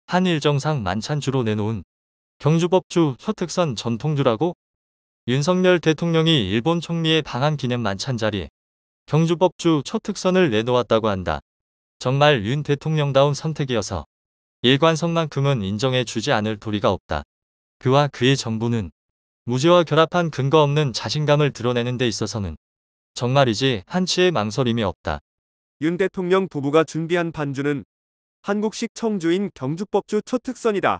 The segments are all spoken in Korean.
한일정상 만찬주로 내놓은 경주법주 혀특선 전통주라고? 윤석열 대통령이 일본 총리의 방한 기념 만찬 자리에 경주법주 혀특선을 내놓았다고 한다. 정말 윤 대통령다운 선택이어서 일관성만큼은 인정해 주지 않을 도리가 없다. 그와 그의 정부는 무지와 결합한 근거 없는 자신감을 드러내는 데 있어서는 정말이지 한치의 망설임이 없다. 윤 대통령 부부가 준비한 반주는 한국식 청주인 경주법주 초특선이다.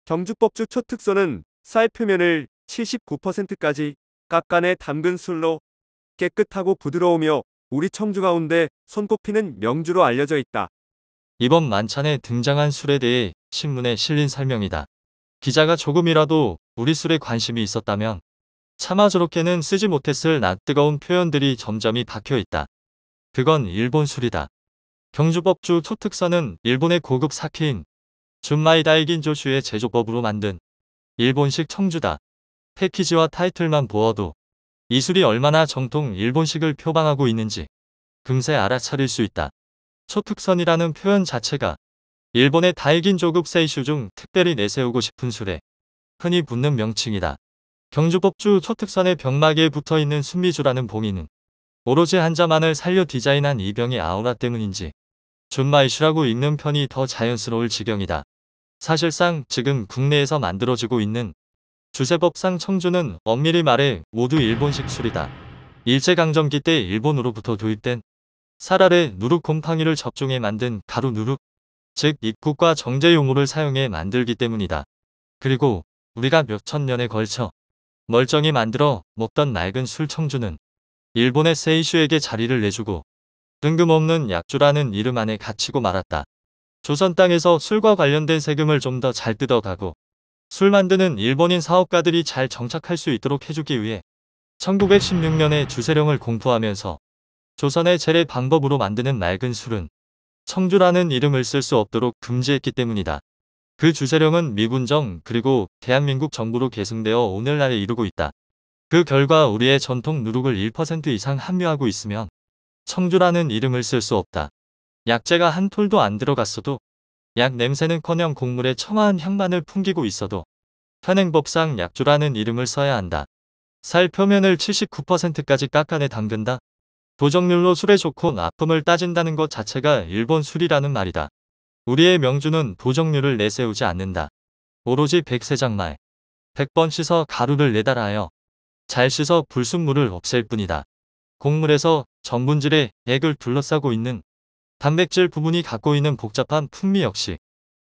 경주법주 초특선은 쌀 표면을 79%까지 깎아내 담근 술로 깨끗하고 부드러우며 우리 청주 가운데 손꼽히는 명주로 알려져 있다. 이번 만찬에 등장한 술에 대해 신문에 실린 설명이다. 기자가 조금이라도 우리 술에 관심이 있었다면 차마 저렇게는 쓰지 못했을 낯뜨거운 표현들이 점점이 박혀있다. 그건 일본 술이다. 경주법주 초특선은 일본의 고급 사케인 준마이 다이긴 조슈의 제조법으로 만든 일본식 청주다. 패키지와 타이틀만 보아도 이 술이 얼마나 정통 일본식을 표방하고 있는지 금세 알아차릴 수 있다. 초특선이라는 표현 자체가 일본의 다이긴 조급 세이슈 중 특별히 내세우고 싶은 술에 흔히 붙는 명칭이다. 경주법주 초특선의 병막에 붙어있는 순미주라는 봉인은 오로지 한 자만을 살려 디자인한 이 병의 아우라 때문인지 준마이슈라고 읽는 편이 더 자연스러울 지경이다. 사실상 지금 국내에서 만들어지고 있는 주세법상 청주는 엄밀히 말해 모두 일본식 술이다. 일제강점기 때 일본으로부터 도입된 쌀 아래 누룩 곰팡이를 접종해 만든 가루 누룩, 즉 입국과 정제 용호를 사용해 만들기 때문이다. 그리고 우리가 몇천 년에 걸쳐 멀쩡히 만들어 먹던 낡은 술 청주는 일본의 세이슈에게 자리를 내주고 뜬금없는 약주라는 이름 안에 갇히고 말았다. 조선 땅에서 술과 관련된 세금을 좀 더 잘 뜯어가고 술 만드는 일본인 사업가들이 잘 정착할 수 있도록 해주기 위해 1916년에 주세령을 공포하면서 조선의 재래 방법으로 만드는 맑은 술은 청주라는 이름을 쓸 수 없도록 금지했기 때문이다. 그 주세령은 미군정 그리고 대한민국 정부로 계승되어 오늘날에 이르고 있다. 그 결과 우리의 전통 누룩을 1% 이상 함유하고 있으면 청주라는 이름을 쓸 수 없다. 약재가 한 톨도 안 들어갔어도 약 냄새는커녕 곡물의 청아한 향만을 풍기고 있어도 현행법상 약주라는 이름을 써야 한다. 살 표면을 79%까지 깎아내 담근다. 도정률로 술에 좋고 나쁨을 따진다는 것 자체가 일본 술이라는 말이다. 우리의 명주는 도정률을 내세우지 않는다. 오로지 백세장말 100번 씻어 가루를 내달하여 잘 씻어 불순물을 없앨 뿐이다. 곡물에서 전분질의 액을 둘러싸고 있는 단백질 부분이 갖고 있는 복잡한 풍미 역시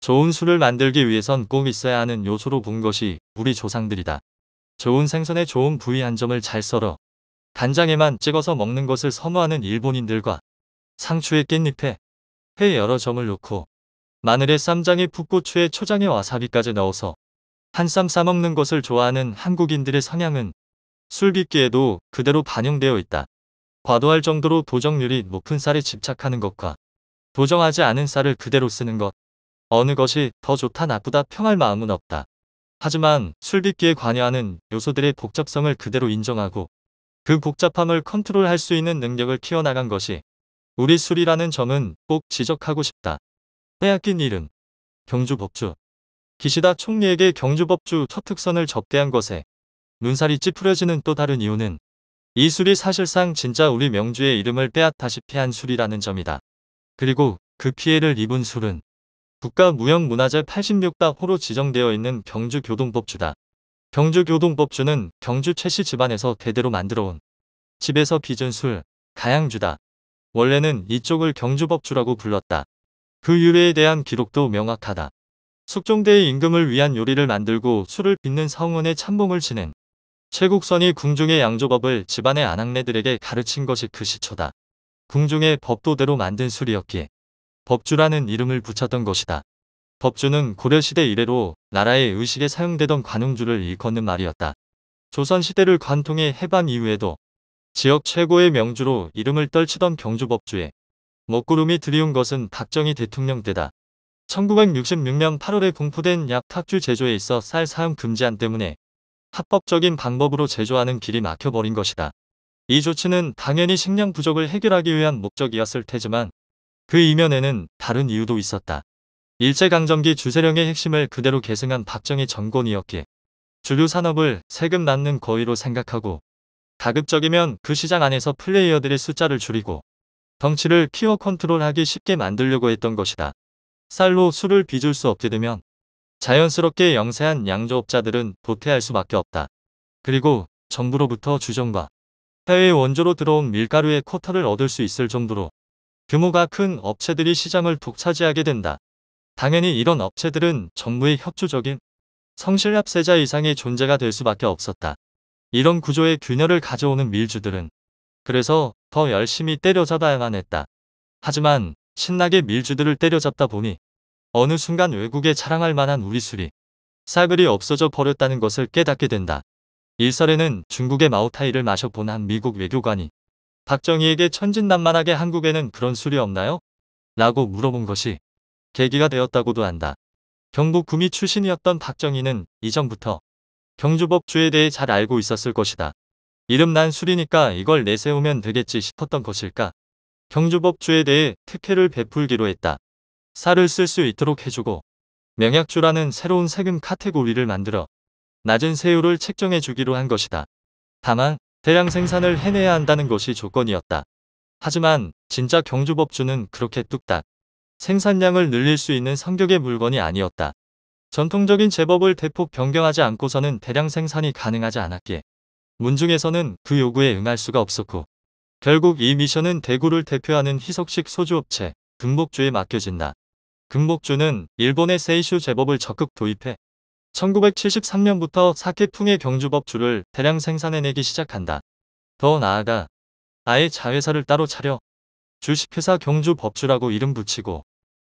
좋은 술을 만들기 위해선 꼭 있어야 하는 요소로 본 것이 우리 조상들이다. 좋은 생선의 좋은 부위 한 점을 잘 썰어 간장에만 찍어서 먹는 것을 선호하는 일본인들과 상추에 깻잎에 회 여러 점을 넣고 마늘에 쌈장에 풋고추에 초장에 와사비까지 넣어서 한 쌈 싸먹는 것을 좋아하는 한국인들의 성향은 술빚기에도 그대로 반영되어 있다. 과도할 정도로 도정률이 높은 쌀에 집착하는 것과 도정하지 않은 쌀을 그대로 쓰는 것, 어느 것이 더 좋다 나쁘다 평할 마음은 없다. 하지만 술빚기에 관여하는 요소들의 복잡성을 그대로 인정하고 그 복잡함을 컨트롤할 수 있는 능력을 키워나간 것이 우리 술이라는 점은 꼭 지적하고 싶다. 빼앗긴 이름 경주법주. 기시다 총리에게 경주법주 초특선을 접대한 것에 눈살이 찌푸려지는 또 다른 이유는 이 술이 사실상 진짜 우리 명주의 이름을 빼앗다시피 한 술이라는 점이다. 그리고 그 피해를 입은 술은 국가무형문화재 86다호로 지정되어 있는 경주교동법주다. 경주교동법주는 경주 최씨 집안에서 대대로 만들어온 집에서 빚은 술, 가양주다. 원래는 이쪽을 경주법주라고 불렀다. 그 유래에 대한 기록도 명확하다. 숙종대의 임금을 위한 요리를 만들고 술을 빚는 사홍원의 참봉을 지낸 최국선이 궁중의 양조법을 집안의 아낙네들에게 가르친 것이 그 시초다. 궁중의 법도대로 만든 술이었기에 법주라는 이름을 붙였던 것이다. 법주는 고려시대 이래로 나라의 의식에 사용되던 관용주를 일컫는 말이었다. 조선시대를 관통해 해방 이후에도 지역 최고의 명주로 이름을 떨치던 경주법주에 먹구름이 들이운 것은 박정희 대통령 때다. 1966년 8월에 공포된 약 탁주 제조에 있어 쌀 사용 금지안 때문에 합법적인 방법으로 제조하는 길이 막혀버린 것이다. 이 조치는 당연히 식량 부족을 해결하기 위한 목적이었을 테지만 그 이면에는 다른 이유도 있었다. 일제강점기 주세령의 핵심을 그대로 계승한 박정희 정권이었기에 주류 산업을 세금 낳는 거위로 생각하고 가급적이면 그 시장 안에서 플레이어들의 숫자를 줄이고 덩치를 키워 컨트롤하기 쉽게 만들려고 했던 것이다. 쌀로 술을 빚을 수 없게 되면 자연스럽게 영세한 양조업자들은 도태할 수밖에 없다. 그리고 정부로부터 주정과 해외 원조로 들어온 밀가루의 쿼터를 얻을 수 있을 정도로 규모가 큰 업체들이 시장을 독차지하게 된다. 당연히 이런 업체들은 정부의 협조적인 성실납세자 이상의 존재가 될 수밖에 없었다. 이런 구조의 균열을 가져오는 밀주들은 그래서 더 열심히 때려잡아야만 했다. 하지만 신나게 밀주들을 때려잡다 보니 어느 순간 외국에 자랑할 만한 우리 술이 싸그리 없어져 버렸다는 것을 깨닫게 된다. 일설에는 중국의 마오타이를 마셔본 한 미국 외교관이 박정희에게 천진난만하게 한국에는 그런 술이 없나요? 라고 물어본 것이 계기가 되었다고도 한다. 경북 구미 출신이었던 박정희는 이전부터 경주법주에 대해 잘 알고 있었을 것이다. 이름난 술이니까 이걸 내세우면 되겠지 싶었던 것일까? 경주법주에 대해 특혜를 베풀기로 했다. 쌀을 쓸 수 있도록 해주고 명약주라는 새로운 세금 카테고리를 만들어 낮은 세율을 책정해 주기로 한 것이다. 다만 대량 생산을 해내야 한다는 것이 조건이었다. 하지만 진짜 경주법주는 그렇게 뚝딱 생산량을 늘릴 수 있는 성격의 물건이 아니었다. 전통적인 제법을 대폭 변경하지 않고서는 대량 생산이 가능하지 않았기에 문중에서는 그 요구에 응할 수가 없었고 결국 이 미션은 대구를 대표하는 희석식 소주업체 금복주에 맡겨진다. 금복주는 일본의 세이슈 제법을 적극 도입해 1973년부터 사케풍의 경주법주를 대량 생산해내기 시작한다. 더 나아가 아예 자회사를 따로 차려 주식회사 경주법주라고 이름 붙이고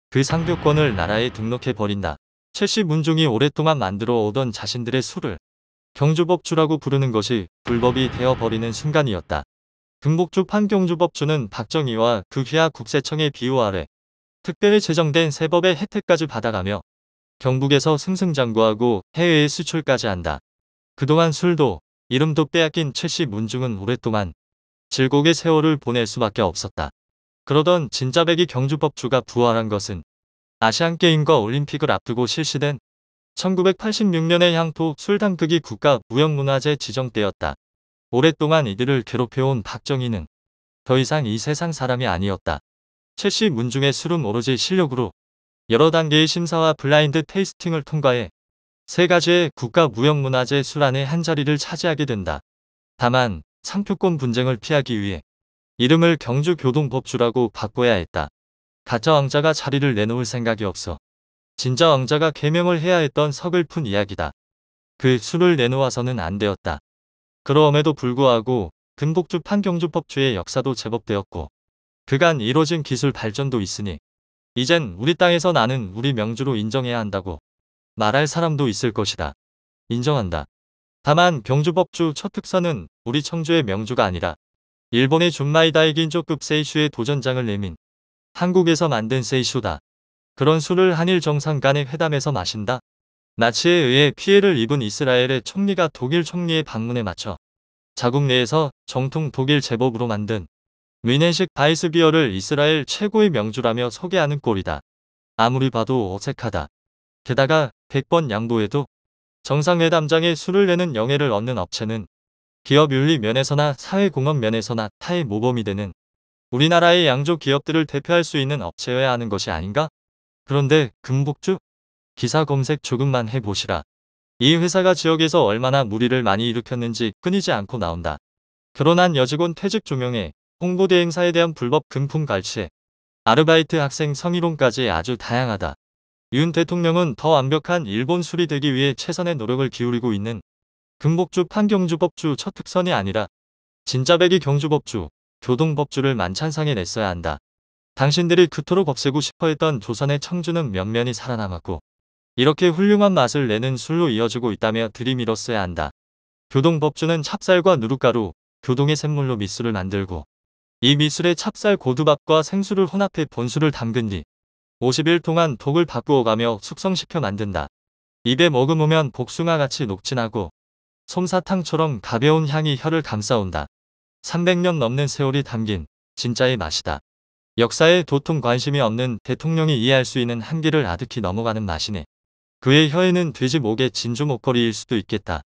그 상표권을 나라에 등록해버린다. 최씨 문중이 오랫동안 만들어 오던 자신들의 술을 경주법주라고 부르는 것이 불법이 되어버리는 순간이었다. 금복주 판경주법주는 박정희와 그 휘하 국세청의 비호 아래 특별히 제정된 세법의 혜택까지 받아가며 경북에서 승승장구하고 해외에 수출까지 한다. 그동안 술도 이름도 빼앗긴 최씨 문중은 오랫동안 질곡의 세월을 보낼 수밖에 없었다. 그러던 진짜배기 경주법주가 부활한 것은 아시안게임과 올림픽을 앞두고 실시된 1986년의 향토 술담극이 국가무형문화재 지정되었다. 오랫동안 이들을 괴롭혀온 박정희는 더 이상 이 세상 사람이 아니었다. 최씨 문중의 술은 오로지 실력으로 여러 단계의 심사와 블라인드 테이스팅을 통과해 세 가지의 국가무형문화재 술 안에 한 자리를 차지하게 된다. 다만 상표권 분쟁을 피하기 위해 이름을 경주교동법주라고 바꿔야 했다. 가짜 왕자가 자리를 내놓을 생각이 없어 진짜 왕자가 개명을 해야 했던 서글픈 이야기다. 그 술을 내놓아서는 안 되었다. 그럼에도 불구하고 금복주 판경주법주의 역사도 제법 되었고 그간 이뤄진 기술 발전도 있으니 이젠 우리 땅에서 나는 우리 명주로 인정해야 한다고 말할 사람도 있을 것이다. 인정한다. 다만 경주법주 첫 특선은 우리 청주의 명주가 아니라 일본의 준마이다이 긴조급 세이슈의 도전장을 내민 한국에서 만든 세이슈다. 그런 술을 한일 정상 간의 회담에서 마신다. 나치에 의해 피해를 입은 이스라엘의 총리가 독일 총리의 방문에 맞춰 자국 내에서 정통 독일 제법으로 만든 위넨식 바이스비어를 이스라엘 최고의 명주라며 소개하는 꼴이다. 아무리 봐도 어색하다. 게다가 100번 양보해도 정상회담장에 술을 내는 영예를 얻는 업체는 기업윤리 면에서나 사회공헌 면에서나 타의 모범이 되는 우리나라의 양조 기업들을 대표할 수 있는 업체여야 하는 것이 아닌가? 그런데 금복주? 기사 검색 조금만 해보시라. 이 회사가 지역에서 얼마나 무리를 많이 일으켰는지 끊이지 않고 나온다. 결혼한 여직원 퇴직 조명에 홍보대 행사에 대한 불법 금품 갈취에 아르바이트 학생 성희롱까지 아주 다양하다. 윤 대통령은 더 완벽한 일본 술이 되기 위해 최선의 노력을 기울이고 있는 금복주 판경주법주 첫 특선이 아니라 진짜배기 경주법주, 교동법주를 만찬상에 냈어야 한다. 당신들이 그토록 없애고 싶어했던 조선의 청주는 면면이 살아남았고 이렇게 훌륭한 맛을 내는 술로 이어지고 있다며 들이밀었어야 한다. 교동법주는 찹쌀과 누룩가루, 교동의 샘물로 밑술을 만들고 이 밑술에 찹쌀 고두밥과 생수를 혼합해 본술을 담근 뒤 50일 동안 독을 바꾸어가며 숙성시켜 만든다. 입에 머금으면 복숭아같이 녹진하고 솜사탕처럼 가벼운 향이 혀를 감싸온다. 300년 넘는 세월이 담긴 진짜의 맛이다. 역사에 도통 관심이 없는 대통령이 이해할 수 있는 한계를 아득히 넘어가는 맛이네. 그의 혀에는 돼지 목의 진주 목걸이일 수도 있겠다.